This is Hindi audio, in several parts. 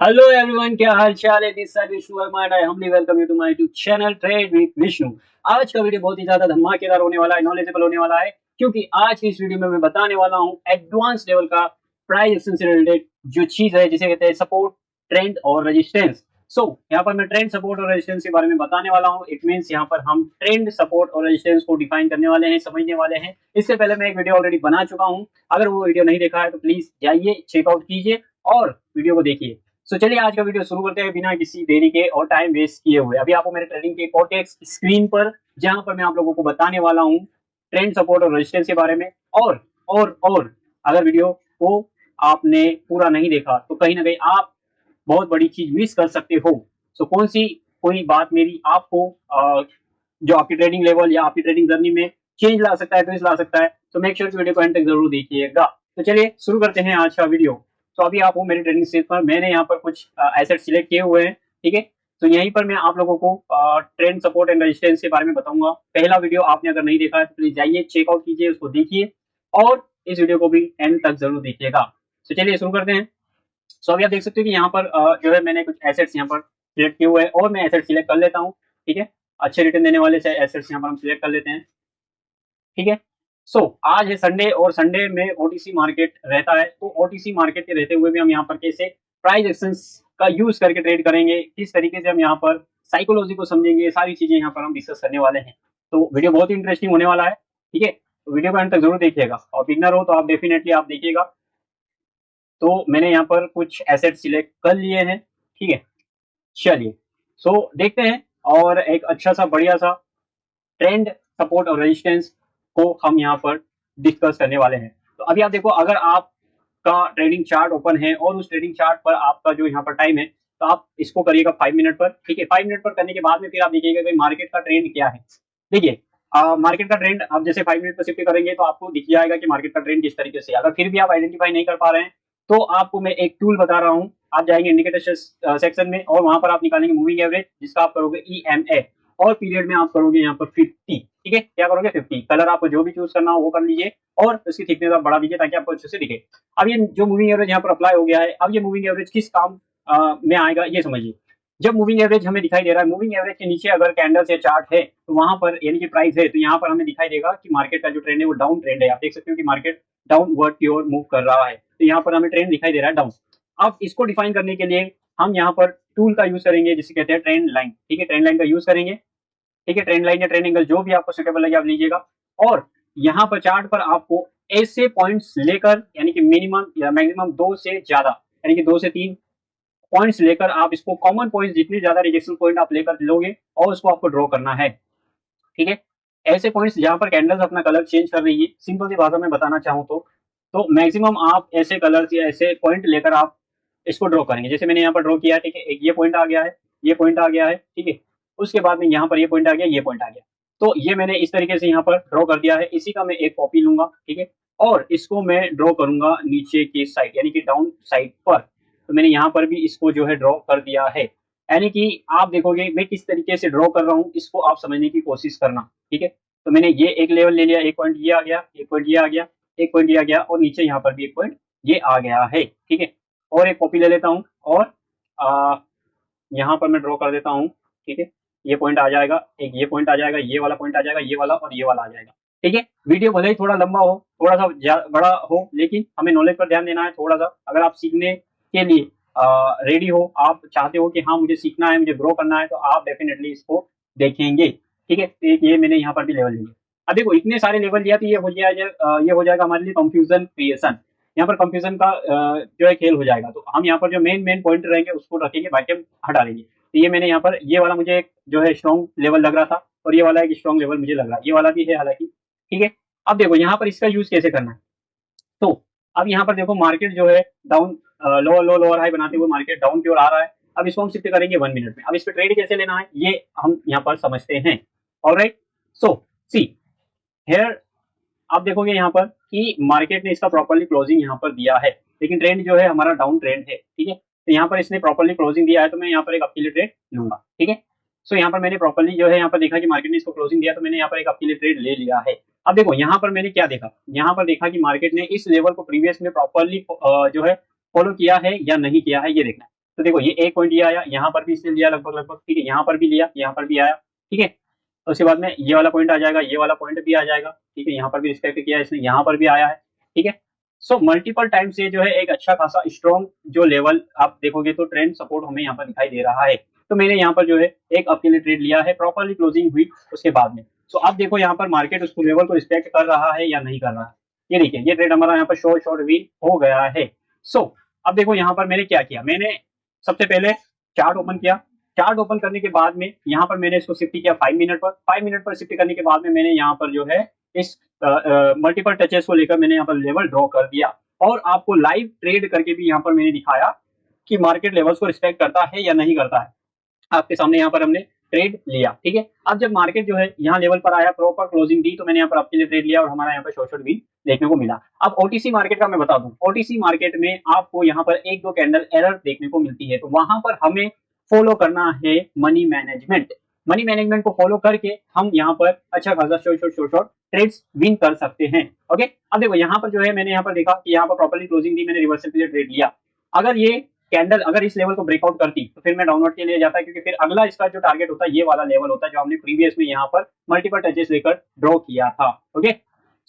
हेलो एवरीवन, क्या हाल चाल है। This side Vishnu Varma and I humbly welcome you to my YouTube channel trade with Vishnu. आज का वीडियो बहुत ही ज्यादा धमाकेदार होने वाला है, नॉलेजेबल होने वाला है, क्योंकि आज की इस वीडियो में मैं बताने वाला हूं एडवांस लेवल का प्राइस एक्शन से रिलेटेड जो चीज है जिसे कहते हैं सपोर्ट, ट्रेंड और रेजिस्टेंस। यहाँ पर मैं ट्रेंड, सपोर्ट और रेजिस्टेंस के बारे में बताने वाला हूँ। इट मींस यहाँ पर हम ट्रेंड, सपोर्ट और रेजिस्टेंस को डिफाइन करने वाले हैं, समझने वाले हैं। इससे पहले मैं एक वीडियो ऑलरेडी बना चुका हूँ। अगर वो वीडियो नहीं देखा है तो प्लीज जाइए, चेकआउट कीजिए और वीडियो को देखिए। चलिए आज का वीडियो शुरू करते हैं बिना किसी देरी के और टाइम वेस्ट किए हुए। अभी आपको मेरे ट्रेडिंग के कॉन्टेक्स्ट स्क्रीन पर, जहां पर मैं आप लोगों को बताने वाला हूं ट्रेंड, सपोर्ट और रेजिस्टेंस के बारे में। और अगर वीडियो को आपने पूरा नहीं देखा तो कहीं ना कहीं आप बहुत बड़ी चीज मिस कर सकते हो। कौन सी कोई बात मेरी आपको जो आपकी ट्रेडिंग लेवल या आपकी ट्रेडिंग जर्नी में चेंज ला सकता है, ट्विस्ट ला सकता है, तो मेक श्योर वीडियो को एंड तक जरूर देखिएगा। तो चलिए शुरू करते हैं आज का वीडियो। अभी आप हो मेरी ट्रेडिंग स्टेज पर, मैंने यहाँ पर कुछ एसेट सिलेक्ट किए हुए हैं, ठीक है। तो यहीं पर मैं आप लोगों को ट्रेंड, सपोर्ट एंड रेजिस्टेंस के बारे में बताऊंगा। पहला वीडियो आपने अगर नहीं देखा है तो प्लीज जाइए, चेकआउट कीजिए, उसको देखिए और इस वीडियो को भी एंड तक जरूर देखिएगा। चलिए शुरू करते हैं। अभी आप देख सकते हो कि यहाँ पर जो है मैंने कुछ एसेट्स यहाँ पर सिलेक्ट किए हुए हैं और मैं एसेट सिलेक्ट कर लेता हूँ, ठीक है। अच्छे रिटर्न देने वाले एसेट्स यहाँ पर हम सिलेक्ट कर लेते हैं, ठीक है। आज है संडे और संडे में ओटीसी मार्केट रहता है। तो ओटीसी मार्केट के रहते हुए भी हम यहाँ पर कैसे प्राइस एक्शंस का यूज करके ट्रेड करेंगे, किस तरीके से हम यहाँ पर साइकोलॉजी को समझेंगे, सारी चीजें यहाँ पर हम डिस्कस करने वाले हैं। तो वीडियो बहुत ही इंटरेस्टिंग होने वाला है, ठीक है। तो वीडियो को अंत तक जरूर देखिएगा और बिगनर हो तो आप डेफिनेटली आप देखिएगा। तो मैंने यहाँ पर कुछ एसेट सिलेक्ट कर लिए हैं, ठीक है। चलिए देखते हैं और एक अच्छा सा बढ़िया सा ट्रेंड, सपोर्ट और रेजिस्टेंस को हम यहाँ पर डिस्कस करने वाले हैं। तो अभी आप देखो, अगर आपका ट्रेडिंग चार्ट ओपन है और उस ट्रेडिंग चार्ट पर आपका जो यहाँ पर टाइम है, तो आप इसको करिएगा 5 मिनट पर, ठीक है। 5 मिनट पर करने के बाद में फिर आप देखिएगा कि मार्केट का ट्रेंड क्या है। देखिए मार्केट का ट्रेंड आप जैसे 5 मिनट पर शिफ्ट करेंगे तो आपको दिख जाएगा कि मार्केट का ट्रेंड किस तरीके से। अगर फिर भी आप आइडेंटिफाई नहीं कर पा रहे हैं तो आपको मैं एक टूल बता रहा हूँ। आप जाएंगे इंडिकेटर सेक्शन में और वहां पर आप निकालेंगे मूविंग एवरेज, जिसका आप करोगे EMA, और पीरियड में आप करोगे यहाँ पर 50, ठीक है। क्या करोगे 50। कलर आपको जो भी चूज करना हो वो कर लीजिए और उसकी थिकनेस आप बढ़ा दीजिए ताकि आपको अच्छे से दिखे। अब ये जो मूविंग एवरेज यहाँ पर अप्लाई हो गया है, अब ये मूविंग एवरेज किस काम में आएगा ये समझिए। जब मूविंग एवरेज हमें दिखाई दे रहा है, मूविंग एवरेज के नीचे अगर कैंडल्स या चार्ट है तो वहां पर यानी कि प्राइस है, तो यहाँ पर हमें दिखाई देगा कि मार्केट का जो ट्रेंड है वो डाउन ट्रेंड है। आप देख सकते हो कि मार्केट डाउनवर्ड की ओर मूव कर रहा है, तो यहाँ पर हमें ट्रेंड दिखाई दे रहा है डाउन। अब इसको डिफाइन करने के लिए हम यहाँ पर टूल का यूज करेंगे जिसे कहते हैं ट्रेंड लाइन, ठीक है। ट्रेंड लाइन का यूज करेंगे, ठीक है। ट्रेंड लाइन या ट्रेंड एंगल जो भी आपको सुटेबल लगे आप लीजिएगा। और यहाँ पर चार्ट पर आपको ऐसे पॉइंट्स लेकर, यानी कि मिनिमम या मैक्सिमम 2 से ज्यादा, यानी कि 2 से 3 पॉइंट्स लेकर आप इसको कॉमन पॉइंट्स, जितने ज्यादा रिजेक्शन पॉइंट आप लेकर लोगे और उसको आपको ड्रॉ करना है, ठीक है। ऐसे पॉइंट्स जहां पर कैंडल्स अपना कलर चेंज कर रही है, सिंपल सी भाषा में बताना चाहूँ तो मैक्सिमम आप ऐसे कलर्स या ऐसे पॉइंट लेकर आप इसको ड्रॉ करेंगे। जैसे मैंने यहाँ पर ड्रॉ किया है, ठीक है। एक ये पॉइंट आ गया है, ये पॉइंट आ गया है, ठीक है। उसके बाद में यहाँ पर ये पॉइंट आ गया, ये पॉइंट आ गया। तो ये मैंने इस तरीके से यहाँ पर ड्रॉ कर दिया है। इसी का मैं एक कॉपी लूंगा, ठीक है, और इसको मैं ड्रॉ करूंगा नीचे की साइड, यानी कि डाउन साइड पर। तो मैंने यहाँ पर भी इसको जो है ड्रॉ कर दिया है। यानी कि आप देखोगे मैं किस तरीके से ड्रॉ कर रहा हूँ, इसको आप समझने की कोशिश करना, ठीक है। तो मैंने ये एक लेवल ले लिया, एक पॉइंट ये आ गया, एक पॉइंट ये आ गया, एक पॉइंट ये आ गया, और नीचे यहाँ पर भी एक पॉइंट ये आ गया है, ठीक है। और एक कॉपी ले लेता हूँ और यहाँ पर मैं ड्रॉ कर देता हूँ, ठीक है। ये पॉइंट आ जाएगा, एक ये पॉइंट आ जाएगा, ये वाला पॉइंट आ जाएगा, ये वाला और ये वाला आ जाएगा, ठीक है। वीडियो भले ही थोड़ा लंबा हो, थोड़ा सा बड़ा हो, लेकिन हमें नॉलेज पर ध्यान देना है थोड़ा सा। अगर आप सीखने के लिए रेडी हो, आप चाहते हो कि हाँ मुझे सीखना है, मुझे ग्रो करना है, तो आप डेफिनेटली इसको देखेंगे, ठीक है। तो एक ये मैंने यहाँ पर भी लेवल लिया। अब देखो इतने सारे लेवल लिया तो ये हो जाएगा हमारे लिए कंफ्यूजन क्रिएशन। यहाँ पर कंफ्यूजन का जो है खेल हो जाएगा। तो हम यहाँ पर जो मेन मेन पॉइंट रहेंगे उसको रखेंगे, बाकी हम हटा देंगे। तो ये मैंने यहाँ पर ये वाला मुझे एक जो है स्ट्रॉन्ग लेवल लग रहा था और ये वाला एक स्ट्रॉन्ग लेवल मुझे लग रहा है, ये वाला भी है हालांकि, ठीक है। अब देखो यहाँ पर इसका यूज कैसे करना है। तो अब यहाँ पर देखो मार्केट जो है डाउन, लोअर लो लोअर हाई बनाते हुए मार्केट डाउन की ओर आ रहा है। अब इसको हम शिफ्ट करेंगे 1 मिनट में। अब इस पर ट्रेड कैसे लेना है ये हम यहाँ पर समझते हैं। ऑलराइट, सो सी हेयर, आप देखोगे यहाँ पर कि मार्केट ने इसका प्रॉपर्ली क्लोजिंग यहाँ पर दिया है, लेकिन ट्रेंड जो है हमारा डाउन ट्रेंड है, ठीक है। तो यहाँ पर इसने प्रॉपर्ली क्लोजिंग दिया है, तो मैं यहाँ पर एक अप के लिए ट्रेड लूंगा, ठीक है। यहाँ पर मैंने प्रॉपर्ली जो है यहाँ पर देखा कि मार्केट ने इसको क्लोजिंग दिया, तो मैंने यहाँ पर एक अप के लिए ट्रेड ले लिया है। अब देखो यहाँ पर मैंने क्या देखा, यहाँ पर देखा कि मार्केट ने इस लेवल को प्रीवियस में प्रॉपर्ली जो है फॉलो किया है या नहीं किया है, ये देखना है। तो देखो ये एक पॉइंट ये आया, यहाँ पर भी इसने लिया लगभग लगभग, ठीक है, यहाँ पर भी लिया, यहाँ पर भी आया, ठीक है। तो उसके बाद में ये वाला पॉइंट आ जाएगा, ये वाला पॉइंट भी आ जाएगा, ठीक है, यहाँ पर भी रिस्पेक्ट किया इसने, यहाँ पर भी आया है, ठीक है। सो मल्टीपल टाइम से जो है एक अच्छा खासा स्ट्रॉन्ग जो लेवल आप देखोगे तो ट्रेंड सपोर्ट हमें यहाँ पर दिखाई दे रहा है। तो मैंने यहाँ पर जो है एक आपके लिए ट्रेड लिया है, प्रॉपरली क्लोजिंग हुई उसके बाद में। सो अब देखो यहाँ पर मार्केट उसको लेवल को रिस्पेक्ट कर रहा है या नहीं कर रहा है। ये देखिए ये ट्रेड हमारा यहाँ पर शॉर्ट शॉर्ट विन हो गया है। सो अब देखो यहाँ पर मैंने क्या किया, मैंने सबसे पहले चार्ट ओपन किया। चार्ट ओपन करने के बाद में यहाँ पर मैंने इसको शिफ्ट किया 5 मिनट पर। 5 मिनट पर शिफ्ट करने के बाद में मैंने यहाँ पर जो है इस मल्टीपल टचेस को लेकर मैंने यहाँ पर लेवल ड्रॉ कर दिया, और आपको लाइव ट्रेड करके भी यहाँ पर मैंने दिखाया कि मार्केट लेवल्स को रिस्पेक्ट करता है या नहीं करता है। आपके सामने यहाँ पर हमने ट्रेड लिया, ठीक है। अब जब मार्केट जो है यहाँ लेवल पर आया, प्रॉपर क्लोजिंग दी, तो मैंने यहाँ पर आपके लिए ट्रेड लिया और हमारा यहाँ पर शॉर्ट शॉर्ट भी देखने को मिला। अब ओटीसी मार्केट का मैं बता दूं, ओटीसी मार्केट में आपको यहाँ पर एक दो कैंडल एरर देखने को मिलती है, तो वहां पर हमें फॉलो करना है मनी मैनेजमेंट। मनी मैनेजमेंट को फॉलो करके हम यहाँ पर अच्छा खासा short short short short trades win कर सकते हैं। ओके, अब देखो यहाँ पर जो है मैंने यहाँ पर देखा कि यहाँ पर प्रॉपर्ली क्लोजिंग दी, मैंने रिवर्सल के लिए ट्रेड लिया। अगर ये कैंडल अगर इस लेवल को ब्रेकआउट करती तो फिर मैं डाउनवर्ड के लिए जाता, क्योंकि फिर अगला इसका जो टारगेट होता है ये वाला लेवल होता है जो हमने प्रीवियस में यहाँ पर मल्टीपल टचेस लेकर ड्रॉ किया था। ओके,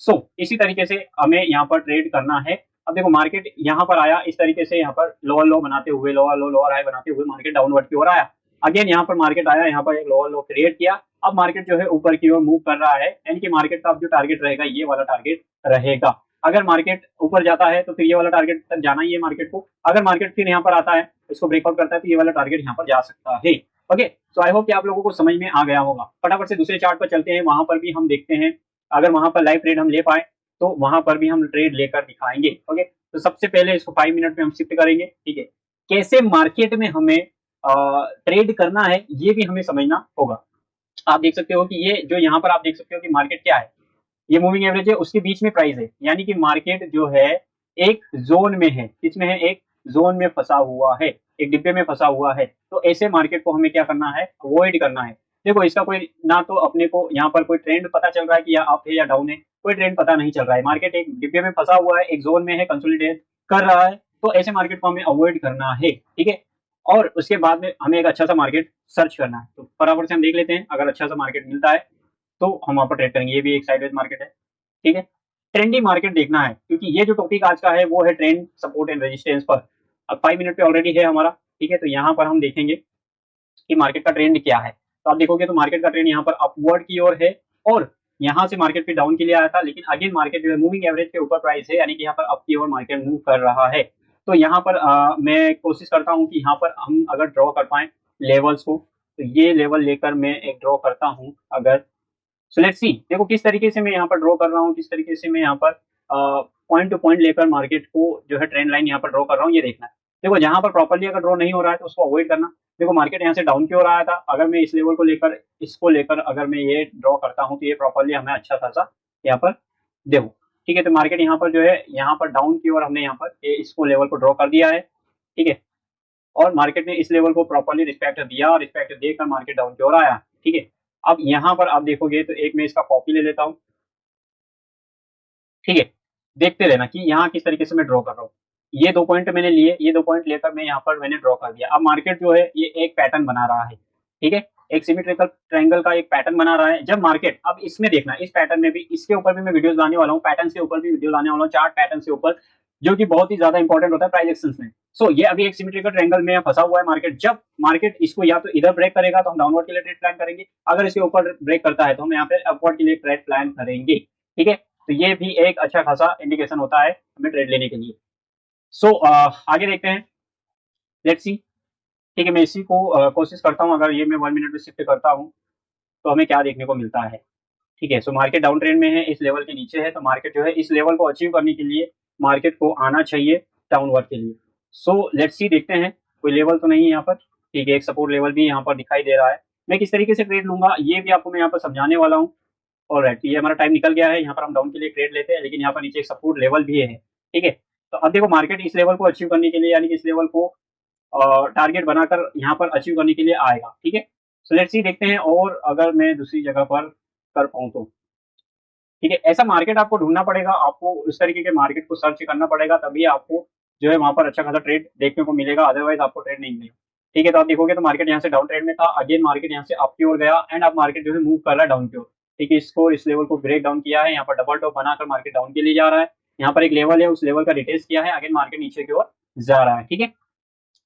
सो इसी तरीके से हमें यहाँ पर ट्रेड करना है। अब देखो मार्केट यहाँ पर आया इस तरीके से, यहाँ पर लोअर लो बनाते हुए, लोअर लो लोअर हाई बनाते हुए मार्केट डाउनवर्ड की ओर आया। अगेन यहाँ पर मार्केट आया, यहाँ पर एक लोअर लो क्रिएट किया। अब मार्केट जो है ऊपर की ओर मूव कर रहा है, यानी कि मार्केट का अब जो टारगेट रहेगा ये वाला टारगेट रहेगा। अगर मार्केट ऊपर जाता है तो फिर ये वाला टारगेट तक जाना ही है मार्केट को। अगर मार्केट फिर यहाँ पर आता है, इसको ब्रेकआउट करता है, तो ये वाला टारगेट यहाँ पर जा सकता है। ओके, सो आई होप कि आप लोगों को समझ में आ गया होगा। फटाफट से दूसरे चार्ट पर चलते हैं, वहां पर भी हम देखते हैं अगर वहां पर लाइव ट्रेड हम ले पाए तो वहां पर भी हम ट्रेड लेकर दिखाएंगे। ओके, तो सबसे पहले इसको 5 मिनट में हम शिफ्ट करेंगे, ठीक है। कैसे मार्केट में हमें ट्रेड करना है ये भी हमें समझना होगा। आप देख सकते हो कि ये जो यहाँ पर आप देख सकते हो कि मार्केट क्या है, ये मूविंग एवरेज है, उसके बीच में प्राइस है, यानी कि मार्केट जो है एक जोन में है, इसमें है एक जोन में फंसा हुआ है, एक डिब्बे में फंसा हुआ है। तो ऐसे मार्केट को हमें क्या करना है, अवॉइड करना है। देखो इसका कोई ना तो अपने को यहाँ पर कोई ट्रेंड पता चल रहा है कि या अप है या डाउन है, कोई ट्रेंड पता नहीं चल रहा है। मार्केट एक डिब्बे में फंसा हुआ है, एक जोन में है, कंसोलिडेट कर रहा है, तो ऐसे मार्केट को हमें अवॉइड करना है, ठीक है। और उसके बाद में हमें एक अच्छा सा मार्केट सर्च करना है। तो फटाफट से हम देख लेते हैं, अगर अच्छा सा मार्केट मिलता है तो हम वहां पर ट्रेड करेंगे। ये भी एक साइडवेज मार्केट है, ठीक है। ट्रेंडी मार्केट देखना है, क्योंकि ये जो टॉपिक आज का है वो है ट्रेंड सपोर्ट एंड रेजिस्टेंस पर। अब 5 मिनट पे ऑलरेडी है हमारा, ठीक है। तो यहाँ पर हम देखेंगे कि मार्केट का ट्रेंड क्या है। तो आप देखोगे तो मार्केट का ट्रेंड यहाँ पर अपवर्ड की ओर है, और यहाँ से मार्केट फिर डाउन के लिए आया था, लेकिन अगेन मार्केट जो है मूविंग एवरेज के ऊपर प्राइस है, यानी कि यहाँ पर अप की ओर मार्केट मूव कर रहा है। तो यहाँ पर मैं कोशिश करता हूँ कि यहाँ पर हम अगर ड्रॉ कर पाए लेवल्स को, तो ये लेवल लेकर मैं एक ड्रॉ करता हूँ अगर। सो लेट्स सी, देखो किस तरीके से मैं यहाँ पर ड्रॉ कर रहा हूँ, किस तरीके से मैं यहाँ पर पॉइंट टू पॉइंट लेकर मार्केट को जो है ट्रेंड लाइन यहाँ पर ड्रॉ कर रहा हूँ, ये देखना है। देखो जहां पर प्रॉपर्ली अगर ड्रॉ नहीं हो रहा है तो उसको अवॉइड करना। देखो मार्केट यहाँ से डाउन की ओर आया था, अगर मैं इस लेवल को लेकर इसको लेकर अगर मैं ये ड्रॉ करता हूँ तो ये प्रॉपर्ली हमें अच्छा खासा यहाँ पर देखो, ठीक है। तो मार्केट यहाँ पर जो है यहाँ पर डाउन की ओर हमने यहाँ पर इसको लेवल को ड्रॉ कर दिया है, ठीक है। और मार्केट ने इस लेवल को प्रॉपर्ली रिस्पेक्ट दिया, और रिस्पेक्ट देकर मार्केट डाउन की ओर आया, ठीक है। अब यहाँ पर आप देखोगे तो एक मैं इसका कॉपी ले लेता हूँ, ठीक है। देखते रहना कि यहाँ किस तरीके से मैं ड्रॉ कर रहा हूँ। ये 2 पॉइंट मैंने लिए, ये 2 पॉइंट लेकर मैं यहाँ पर मैंने ड्रॉ कर दिया। अब मार्केट जो है ये एक पैटर्न बना रहा है, ठीक है। एक सिमेट्रिकल ट्रायंगल का एक पैटर्न बना रहा है। जब मार्केट, अब इसमें देखना, इस पैटर्न में भी, इसके ऊपर भी मैं वीडियोस लाने वाला हूँ, पैटर्न के ऊपर भी वीडियो लाने वाला हूँ, चार्ट पैटर्न के ऊपर, जो कि बहुत ही ज्यादा इंपॉर्टेंट होता है प्राइस एक्शंस में। सो ये अभी एक सिमेट्रिकल ट्रायंगल में फंसा हुआ है मार्केट। जब मार्केट इसको या तो इधर ब्रेक करेगा तो हम डाउनवर्ड के लिए ट्रेड प्लान करेंगे, अगर इसके ऊपर ब्रेक करता है तो हम यहाँ पे अपवर्ड के लिए ट्रेड प्लान करेंगे, ठीक है। तो ये भी एक अच्छा खासा इंडिकेशन होता है हमें ट्रेड लेने के लिए। सो आगे देखते हैं, लेट्स सी, ठीक है। मैं इसी को कोशिश करता हूँ, अगर ये मैं 1 मिनट में शिफ्ट करता हूँ तो हमें क्या देखने को मिलता है, ठीक है। सो मार्केट डाउन ट्रेंड में है, इस लेवल के नीचे है, तो मार्केट जो है इस लेवल को अचीव करने के लिए मार्केट को आना चाहिए डाउनवर्ड के लिए। सो लेट्स सी, देखते हैं कोई लेवल तो नहीं है यहाँ पर, ठीक है। एक सपोर्ट लेवल भी यहाँ पर दिखाई दे रहा है। मैं किस तरीके से ट्रेड लूंगा ये भी आपको मैं यहाँ पर समझाने वाला हूँ। ऑलराइट, ये हमारा टाइम निकल गया है, यहाँ पर हम डाउन के लिए ट्रेड लेते हैं, लेकिन यहाँ पर नीचे एक सपोर्ट लेवल भी है, ठीक है। तो अब देखो मार्केट इस लेवल को अचीव करने के लिए, यानी कि इस लेवल को टारगेट बनाकर यहाँ पर अचीव करने के लिए आएगा, ठीक है। सो लेट्स सी, देखते हैं, और अगर मैं दूसरी जगह पर कर पाऊँ तो, ठीक है। ऐसा मार्केट आपको ढूंढना पड़ेगा, आपको उस तरीके के मार्केट को सर्च करना पड़ेगा, तभी आपको जो है वहां पर अच्छा खासा ट्रेड देखने को मिलेगा, अदरवाइज आपको ट्रेड नहीं मिलेगा। ठीक है, तो आप देखोगे तो मार्केट यहाँ से डाउन ट्रेड में था, अगेन मार्केट यहाँ से अप की ओर गया एंड अब मार्केट जो है मूव कर रहा है डाउन की ओर। ठीक है, इसको इस लेवल को ब्रेक डाउन किया है, यहाँ पर डबल टॉप बनाकर मार्केट डाउन के लिए जा रहा है। यहाँ पर एक लेवल है, उस लेवल का रिटेस्ट किया है, अगेन मार्केट नीचे की ओर जा रहा है। ठीक है,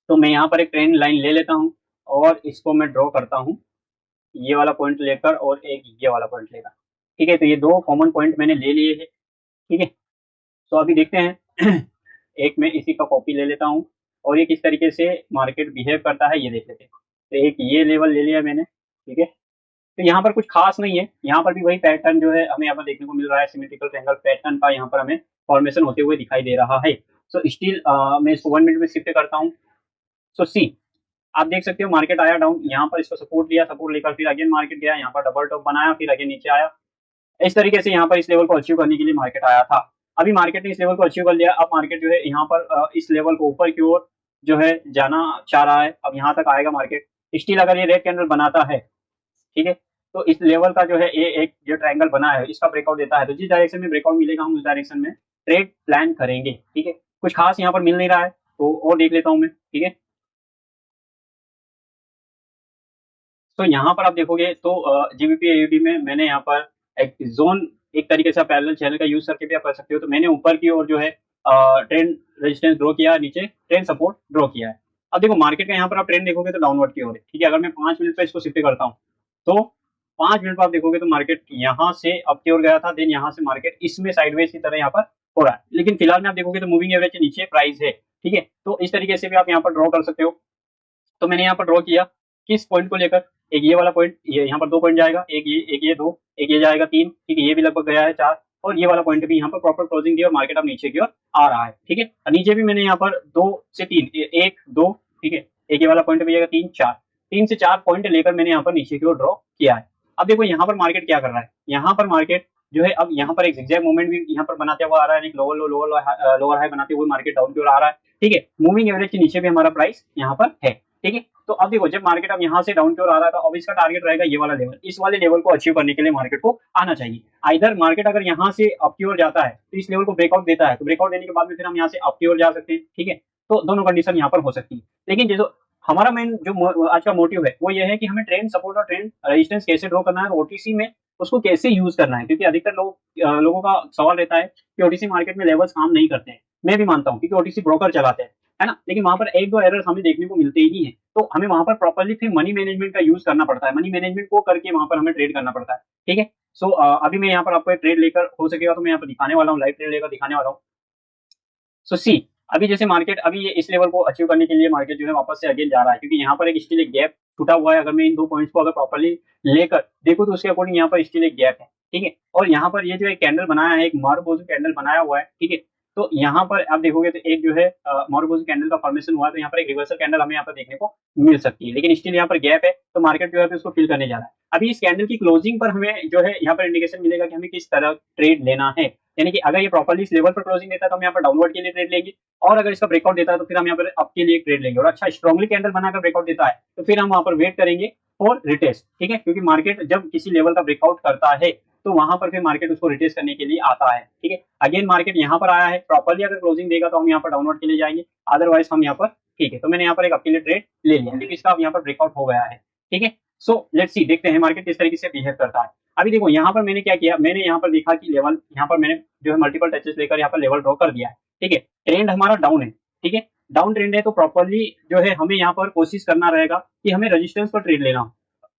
तो मैं यहाँ पर एक ट्रेंड लाइन ले लेता हूँ और इसको मैं ड्रॉ करता हूँ, ये वाला पॉइंट लेकर और एक ये वाला पॉइंट लेकर। ठीक है, तो ये दो कॉमन पॉइंट मैंने ले लिए हैं। ठीक है, तो अभी देखते हैं एक मैं इसी का कॉपी ले लेता हूँ और ये किस तरीके से मार्केट बिहेव करता है ये देख लेते हैं। तो एक ये लेवल ले लिया मैंने। ठीक है, तो यहाँ पर कुछ खास नहीं है, यहाँ पर भी वही पैटर्न जो है हमें यहाँ पर देखने को मिल रहा है, सिमेट्रिकल ट्रायंगल पैटर्न का यहाँ पर हमें फॉर्मेशन होते हुए दिखाई दे रहा है। सो स्टिल मैं इसको 1 मिनट में शिफ्ट करता हूँ। सो सी, आप देख सकते हो मार्केट आया डाउन, यहाँ पर इसको सपोर्ट लिया, सपोर्ट लेकर फिर अगेन मार्केट गया, यहाँ पर डबल टॉप बनाया, फिर अगेन नीचे आया। इस तरीके से यहाँ पर इस लेवल को अचीव करने के लिए मार्केट आया था। अभी मार्केट ने इस लेवल को अचीव कर लिया, अब मार्केट जो है यहाँ पर इस लेवल को ऊपर की ओर जो है जाना चाह रहा है। अब यहाँ तक आएगा मार्केट, स्टिल अगर ये रेड कैंडल बनाता है, ठीक है, तो इस लेवल का जो है ये एक जो ट्रायंगल बना है इसका ब्रेकआउट देता है, तो जिस डायरेक्शन में ब्रेकआउट मिलेगा हम उस डायरेक्शन में ट्रेड प्लान करेंगे। ठीक है, कुछ खास यहाँ पर मिल नहीं रहा है तो और देख लेता हूँ मैं। ठीक है, तो यहाँ पर आप देखोगे तो जीबीपी एयूडी में मैंने यहाँ पर एक जोन, एक तरीके से पैरेलल चैनल का यूज करके भी आप कर सकते हो। तो मैंने ऊपर की ओर जो है ट्रेंड रेजिस्टेंस ड्रॉ किया है, नीचे ट्रेंड सपोर्ट ड्रॉ किया है। अब देखो मार्केट का यहाँ पर आप ट्रेंड देखोगे तो डाउनवर्ड की ओर है। ठीक है, अगर मैं 5 मिनट पर इसको शिफ्ट करता हूँ तो 5 मिनट पर आप देखोगे तो मार्केट यहाँ से अप की ओर गया था, देन यहाँ से मार्केट इसमें साइडवेज की तरह यहाँ पर हो रहा है, लेकिन फिलहाल में आप देखोगे तो मूविंग एवरेज के नीचे प्राइस है। ठीक है, तो इस तरीके से भी आप यहाँ पर ड्रॉ कर सकते हो। तो मैंने यहाँ पर ड्रॉ किया किस पॉइंट को लेकर, एक ये वाला पॉइंट, ये यहाँ पर 2 पॉइंट जाएगा, एक ये 2, एक ये जाएगा 3। ठीक है, ये भी लगभग गया है 4 और ये वाला पॉइंट भी यहाँ पर प्रॉपर क्लोजिंग दी और मार्केट अब नीचे की ओर आ रहा है। ठीक है, नीचे भी मैंने यहाँ पर 2 से 3, 1 2, ठीक है, एक ये वाला पॉइंट भी जाएगा 3 4, 3 से 4 पॉइंट लेकर मैंने यहाँ पर नीचे की ओर ड्रॉ किया है। अब देखो यहाँ पर मार्केट क्या कर रहा है, यहाँ पर मार्केट जो है अब यहाँ पर एक zigzag मूवमेंट भी यहाँ पर बनाते हुए आ रहा है, एक लोअर लो लोअर हाई बनाते हुए मार्केट डाउन की ओर आ रहा है। ठीक है, मूविंग एवरेज के नीचे भी हमारा प्राइस यहाँ पर है। ठीक है, तो अब देखो जब मार्केट अब यहाँ से डाउन की ओर आ रहा था, अब इसका टारगेट रहेगा ये वाला लेवल, इस वाले लेवल को अचीव करने के लिए मार्केट को आना चाहिए। आइदर मार्केट अगर यहाँ से अप की ओर जाता है तो इस लेवल को ब्रेकआउट देता है, तो ब्रेकआउट देने के बाद में फिर हम यहाँ से अप की ओर जा सकते हैं। ठीक है, तो दोनों कंडीशन यहाँ पर हो सकती है, लेकिन जो हमारा मेन जो आज का मोटिव है वो ये है कि हमें ट्रेंड सपोर्ट और ट्रेंड रेजिस्टेंस कैसे ड्रॉ करना है, ओटीसी में उसको कैसे यूज करना है, क्योंकि अधिकतर लोगों का सवाल रहता है कि ओटीसी मार्केट में लेवल्स काम नहीं करते हैं। मैं भी मानता हूँ क्योंकि ओटीसी ब्रोकर चलाते हैं, है ना, लेकिन वहां पर एक दो एरर्स हमें देखने को मिलते ही हैं, तो हमें वहां पर प्रॉपर्ली फिर मनी मैनेजमेंट का यूज करना पड़ता है, मनी मैनेजमेंट को करके वहां पर हमें ट्रेड करना पड़ता है। ठीक है, सो अभी मैं यहाँ पर आपको एक ट्रेड लेकर हो सकेगा तो मैं यहाँ पर दिखाने वाला हूँ, लाइव ट्रेड लेकर दिखाने वाला हूँ। सो सी, अभी जैसे मार्केट अभी ये इस लेवल को अचीव करने के लिए मार्केट जो है वापस से अगेन जा रहा है, क्योंकि यहाँ पर एक स्टिल एक गैप छूटा हुआ है। अगर मैं इन 2 पॉइंट्स को अगर प्रॉपर्ली लेकर देखूं तो उसके अकॉर्डिंग यहाँ पर स्टिल एक गैप है। ठीक है, और यहाँ पर ये जो एक कैंडल बनाया है, एक मारुबोजू कैंडल बनाया हुआ है। ठीक है, तो यहाँ पर आप देखोगे तो एक जो है मारुबोजू कैंडल का फॉर्मेशन हुआ है, तो यहाँ पर एक रिवर्सल कैंडल हमें यहाँ पर देखने को मिल सकती है, लेकिन स्टिल यहाँ पर गैप है, तो मार्केट जो है उसको फिल करने जा रहा है। अभी इस कैंडल की क्लोजिंग पर हमें जो है यहाँ पर इंडिकेशन मिलेगा कि हमें किस तरह ट्रेड लेना है, यानी कि अगर ये प्रॉपर्ली इस लेवल पर क्लोजिंग देता है तो हम यहाँ पर डाउनवर्ड के लिए ट्रेड लेंगे, और अगर इसका ब्रेकआउट देता है तो फिर हम यहाँ पर अप के लिए ट्रेड लेंगे, और अच्छा स्ट्रॉन्गली कैंडल बनाकर ब्रेकआउट देता है तो फिर हम वहां पर वेट करेंगे और रिटेस्ट। ठीक है, क्योंकि मार्केट जब किसी लेवल का ब्रेकआउट करता है तो वहां पर फिर मार्केट उसको रिटेस्ट करने के लिए आता है। ठीक है, अगेन मार्केट यहाँ पर आया है, प्रॉपर्ली अगर क्लोजिंग देगा तो हम यहाँ पर डाउनवर्ड के लिए जाएंगे, अदरवाइज हम यहाँ पर, ठीक है, तो मैंने यहाँ पर एक अप के लिए ट्रेड ले लिया क्योंकि इसका अब यहाँ पर ब्रेकआउट हो गया है। ठीक है, सो लेट्स सी, देखते हैं मार्केट किस तरीके से बिहेव करता है। अभी देखो यहाँ पर मैंने क्या किया, मैंने यहाँ पर देखा कि लेवल, यहाँ पर मैंने जो है मल्टीपल टचेस लेकर यहाँ पर लेवल ड्रॉ कर दिया है। ठीक है, ट्रेंड हमारा डाउन है। ठीक है, डाउन ट्रेंड है तो प्रॉपर्ली जो है हमें यहाँ पर कोशिश करना रहेगा कि हमें रेजिस्टेंस पर ट्रेड लेना हो।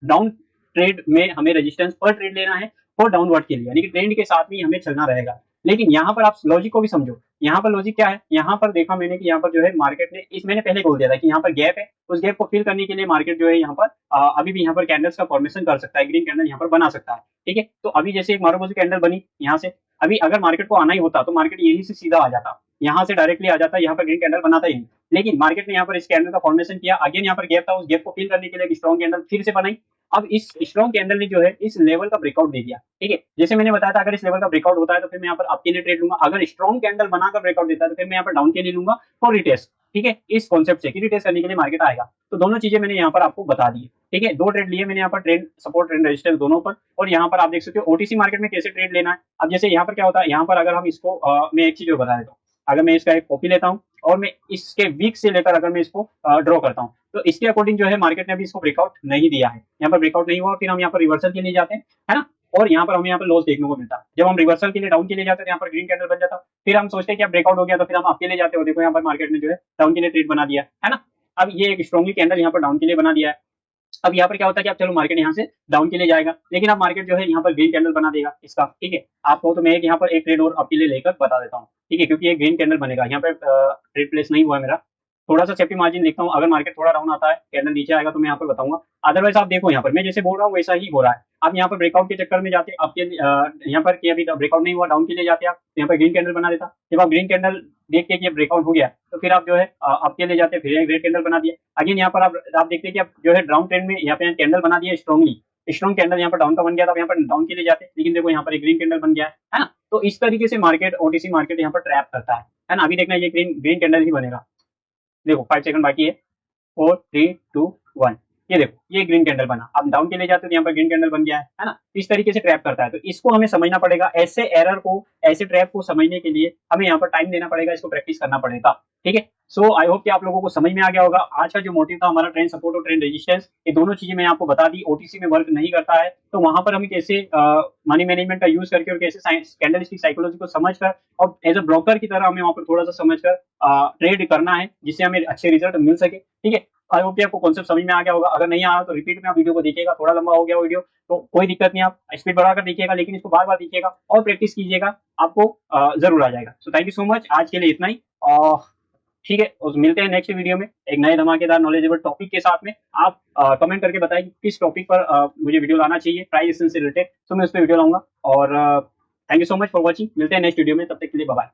डाउन ट्रेड में हमें रेजिस्टेंस पर ट्रेड लेना है और डाउनवर्ड के लिए, यानी कि ट्रेंड के साथ भी हमें चलना रहेगा। लेकिन यहाँ पर आप लॉजिक को भी समझो, यहाँ पर लॉजिक क्या है, यहाँ पर देखा मैंने कि यहाँ पर जो है मार्केट ने इस, मैंने पहले बोल दिया था कि यहाँ पर गैप है, उस गैप को फिल करने के लिए मार्केट जो है यहाँ पर अभी भी यहाँ पर कैंडल्स का फॉर्मेशन कर सकता है, ग्रीन कैंडल यहाँ पर बना सकता है। ठीक है, तो अभी जैसे एक मारुबोजू कैंडल बनी यहाँ से, अभी अगर मार्केट को आना ही होता तो मार्केट यहीं से सीधा आ जाता, यहाँ से डायरेक्टली आ जाता, यहाँ पर ग्रीन कैंडल बनाता ही नहीं, लेकिन मार्केट ने यहाँ पर इस कैंडल का फॉर्मेशन किया, अगेन यहाँ पर गैप था, उस गैप को फिल करने के लिए एक स्ट्रॉन्ग कैंडल फिर से बनाई। अब इस स्ट्रॉन्ग कैंडल ने जो है इस लेवल का ब्रेकआउट दे दिया। ठीक है, जैसे मैंने बताया था अगर इस लेवल का ब्रेकआउट होता है तो फिर मैं यहाँ पर अप के लिए ट्रेड लूंगा, अगर स्ट्रॉन्ग कैंडल बनाकर ब्रेकआउट देता है तो फिर मैं यहाँ पर डाउन के लिए लूंगा फॉर रिटेस्ट। ठीक है, इस कॉन्सेप्ट से कि रिटेस्ट करने के लिए मार्केट आएगा, तो दोनों चीजें मैंने यहाँ पर आपको बता दी। ठीक है, 2 ट्रेड लिए मैंने यहाँ पर, ट्रेंड सपोर्ट ट्रेंड रेजिस्टेंस दोनों पर, और यहाँ पर आप देख सकते हो ओटीसी मार्केट में कैसे ट्रेड लेना है। अब जैसे यहाँ पर क्या होता है, यहाँ पर अगर हम इसको मैं एक चीज और बता देता हूँ, अगर मैं इसका एक कॉपी लेता हूँ और मैं इसके वीक से लेकर अगर मैं इसको ड्रॉ करता हूँ, तो इसके अकॉर्डिंग जो है मार्केट ने अभी इसको ब्रेकआउट नहीं दिया है, यहाँ पर ब्रेकआउट नहीं हुआ, फिर हम यहाँ पर रिवर्सल के लिए जाते हैं, है ना, और यहाँ पर हमें यहाँ पर लॉस देखने को मिलता है। जब हम रिवर्सल के लिए डाउन के लिए जाते हैं, यहाँ पर ग्रीन कैंडल बन जाता, फिर हम सोचते हैं कि अब ब्रेकआउट हो गया, तो फिर हम अप के लिए जाते हो, देखो यहाँ पर मार्केट ने जो है डाउन के लिए ट्रेड बना दिया है ना। अब ये एक स्ट्रॉन्गली कैंडल यहाँ पर डाउन के लिए बना दिया है। अब यहाँ पर क्या होता है कि अब चलो मार्केट यहाँ से डाउन के लिए जाएगा, लेकिन अब मार्केट जो है यहाँ पर ग्रीन कैंडल बना देगा इसका, ठीक है। आपको तो मैं एक यहाँ पर एक ट्रेड और अप के लिए लेकर बता देता हूँ, ठीक है, क्योंकि एक ग्रीन कैंडल बनेगा यहाँ पर ट्रेड प्लेस नहीं हुआ है मेरा। थोड़ा सा सेफ्टी मार्जिन देखता हूँ, अगर मार्केट थोड़ा डाउन आता है, कैंडल नीचे आएगा तो मैं यहाँ पर बताऊंगा। अदरवाइज आप देखो यहाँ पर मैं जैसे बोल रहा हूँ वैसा ही हो रहा है। आप यहाँ पर ब्रेकआउट के चक्कर में जाते आपके यहाँ पर कि अभी ब्रेकआउट नहीं हुआ, डाउन के लिए जाते आप, तो यहाँ पर ग्रीन कैंडल बना देता। जब आप ग्रीन कैंडल देखते कि ब्रेकआउट हो गया, तो फिर आप जो है आपके लिए जाते, फिर ग्रीन कैंडल बना दिया। अगेन यहाँ पर आप देखते कि आप जो है डाउन ट्रेंड में यहाँ पे कैंडल बना दिया स्ट्रॉन्गली, स्ट्रॉन्ग कैंडल यहाँ पर डाउन का बन गया था, यहाँ पर डाउन के लिए जाते, लेकिन देखो यहाँ पर एक ग्रीन कैंडल बन गया है ना। तो इस तरीके से मार्केट ओटीसी मार्केट यहाँ पर ट्रैप करता है ना। अभी देखना ये ग्रीन ग्रीन कैंडल ही बनेगा, देखो 5 सेकंड बाकी है, 4 3 2 1, ये देखो ये ग्रीन कैंडल बना। अब डाउन के लिए जाते हो तो यहाँ पर ग्रीन कैंडल बन गया है ना। इस तरीके से ट्रैप करता है, तो इसको हमें समझना पड़ेगा। ऐसे एरर को, ऐसे ट्रैप को समझने के लिए हमें यहाँ पर टाइम देना पड़ेगा, इसको प्रैक्टिस करना पड़ेगा, ठीक है। सो आई होप कि आप लोगों को समझ में आ गया होगा। आज का जो मोटिव था हमारा, ट्रेंड सपोर्ट और ट्रेंड रेजिस्टेंस, ये दोनों चीजें मैंने आपको बता दी। ओटीसी में वर्क नहीं करता है, तो वहां पर हमें कैसे मनी मैनेजमेंट का यूज करके और कैसे कैंडलस्टिक साइकोलॉजी को समझकर और एज अ ब्रोकर की तरह हमें वहां पर थोड़ा सा समझकर ट्रेड करना है, जिससे हमें अच्छे रिजल्ट मिल सके, ठीक है। आई होप आपको कॉन्सेप्ट समझ में आ गया होगा। अगर नहीं आया तो रिपीट में आप वीडियो को देखिएगा, थोड़ा लंबा हो गया वीडियो तो कोई दिक्कत नहीं, आप स्पीड बढ़ाकर देखिएगा, लेकिन इसको बार बार देखिएगा और प्रैक्टिस कीजिएगा, आपको जरूर आ जाएगा। So thank you so much, आज के लिए इतना ही, ठीक है। और मिलते हैं नेक्स्ट वीडियो में एक नए धमाकेदार नॉलेजेबल टॉपिक के साथ में। आप कमेंट करके बताइए कि किस टॉपिक पर मुझे वीडियो लाना चाहिए प्राइस एक्शन से रिलेटेड, तो मैं उस पर वीडियो लाऊंगा। और thank you so much for watching, मिलते हैं नेक्स्ट वीडियो में, तब तक के लिए बाय बाय।